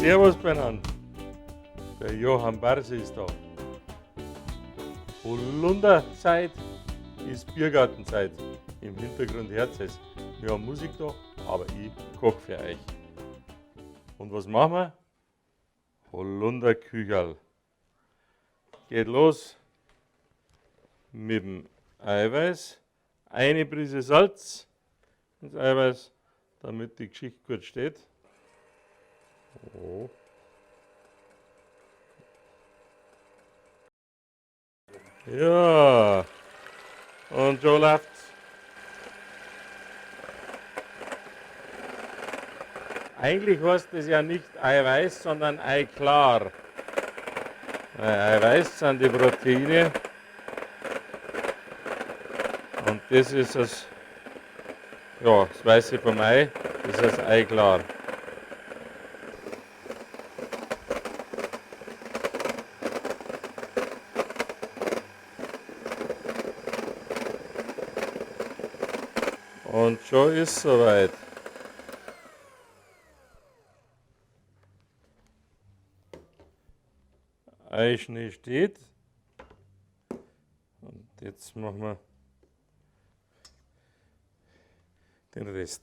Servus beieinander. Der Johann Barse ist da. Holunderzeit ist Biergartenzeit. Im Hintergrund hört es. Wir haben Musik da, aber ich koche für euch. Und was machen wir? Holunderküchel. Geht los mit dem Eiweiß. Eine Prise Salz ins Eiweiß, damit die Geschichte gut steht. Oh. Ja, und so läuft's. Eigentlich heißt es ja nicht Eiweiß, sondern Eiklar. Eiweiß sind die Proteine. Und das ist das Weiße vom Ei, das ist das Eiklar. Und schon ist es soweit. Eischnee steht. Und jetzt machen wir den Rest.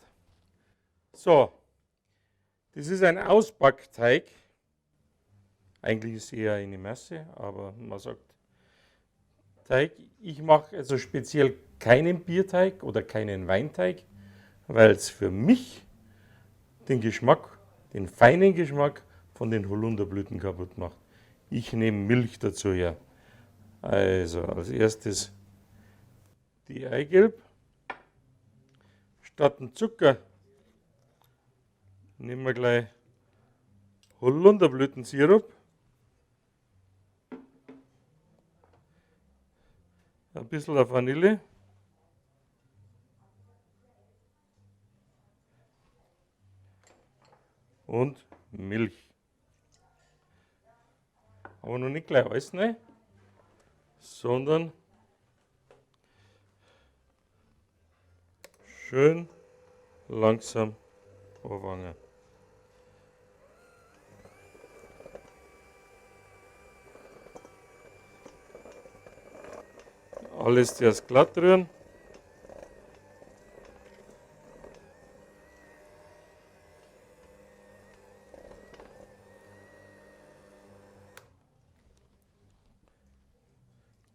So, das ist ein Ausbackteig. Eigentlich ist es eher eine Masse, aber man sagt Teig. Ich mache also speziell keinen Bierteig oder keinen Weinteig, weil es für mich den Geschmack, den feinen Geschmack von den Holunderblüten kaputt macht. Ich nehme Milch dazu her. Also als erstes die Eigelb. Statt dem Zucker nehmen wir gleich Holunderblütensirup. Ein bisschen auf Vanille. Und Milch. Aber noch nicht gleich alles rein, sondern schön langsam anfangen. Alles zuerst glatt rühren.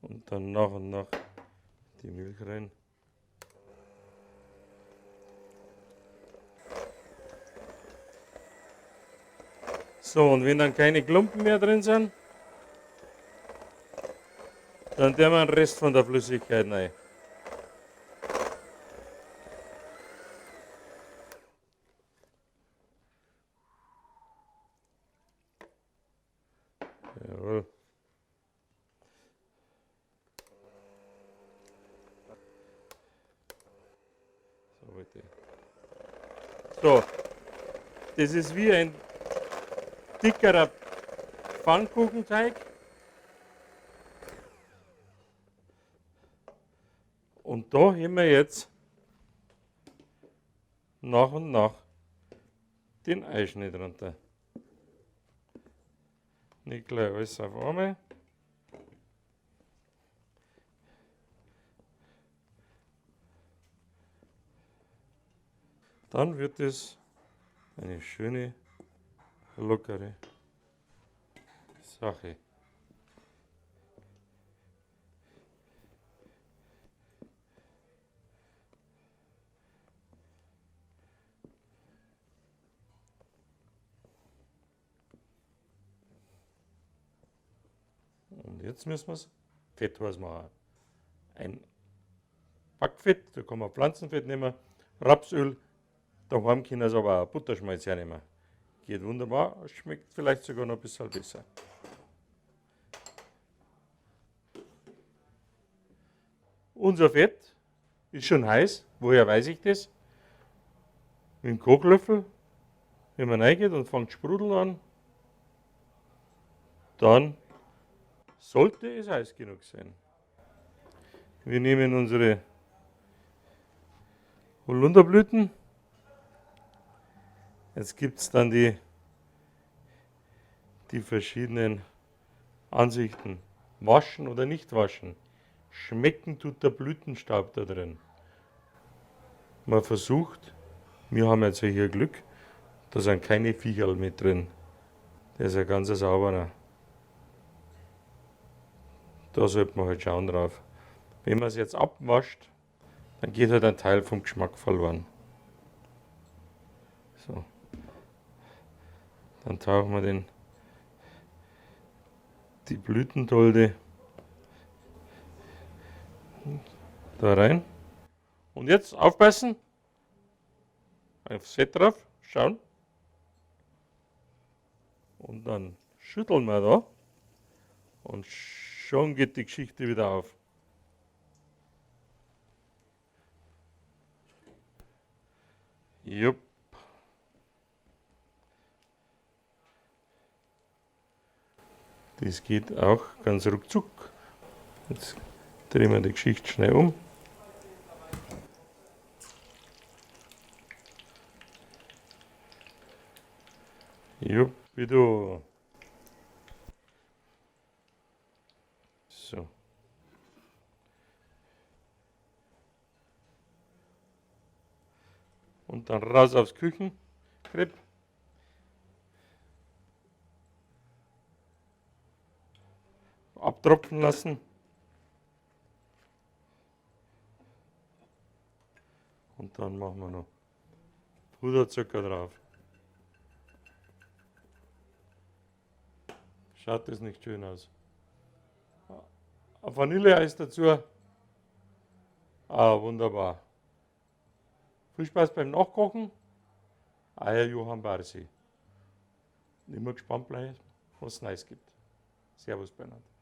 Und dann nach und nach die Milch rein. So, und wenn dann keine Klumpen mehr drin sind, dann tun wir den Rest von der Flüssigkeit rein. Jawohl. So, das ist wie ein dickerer Pfannkuchenteig. Und da haben wir jetzt nach und nach den Eischnee drunter. Nicht gleich alles auf einmal. Dann wird es eine schöne, lockere Sache. Und jetzt müssen wir es fettwas machen. Ein Backfett, da kann man Pflanzenfett nehmen, Rapsöl, daheim können Sie aber auch Butterschmalz hernehmen. Geht wunderbar, schmeckt vielleicht sogar noch ein bisschen besser. Unser Fett ist schon heiß. Woher weiß ich das? Mit dem Kochlöffel, wenn man reingeht und fängt sprudeln an, dann sollte es heiß genug sein. Wir nehmen unsere Holunderblüten. Jetzt gibt es dann die die verschiedenen Ansichten. Waschen oder nicht waschen. Schmecken tut der Blütenstaub da drin. Man versucht, wir haben jetzt hier Glück, da sind keine Viecherl mit drin. Der ist ein ganz sauberer. Da sollte man halt schauen drauf. Wenn man es jetzt abwascht, dann geht halt ein Teil vom Geschmack verloren. So. Dann tauchen wir die Blütendolde da rein. Und jetzt aufpassen. Aufs Fett drauf, schauen. Und dann schütteln wir da. Und schon geht die Geschichte wieder auf. Jupp. Das geht auch ganz ruckzuck. Jetzt drehen wir die Geschichte schnell um. Jupp, wieder. So. Und dann raus aufs Küchenkrepp. Abtropfen lassen. Und dann machen wir noch Puderzucker drauf. Schaut das nicht schön aus? Ein Vanilleeis dazu. Ah, wunderbar. Viel Spaß beim Nachkochen. Euer Johann Barsi. Immer gespannt bleiben, was es Neues gibt. Servus, Bernhard.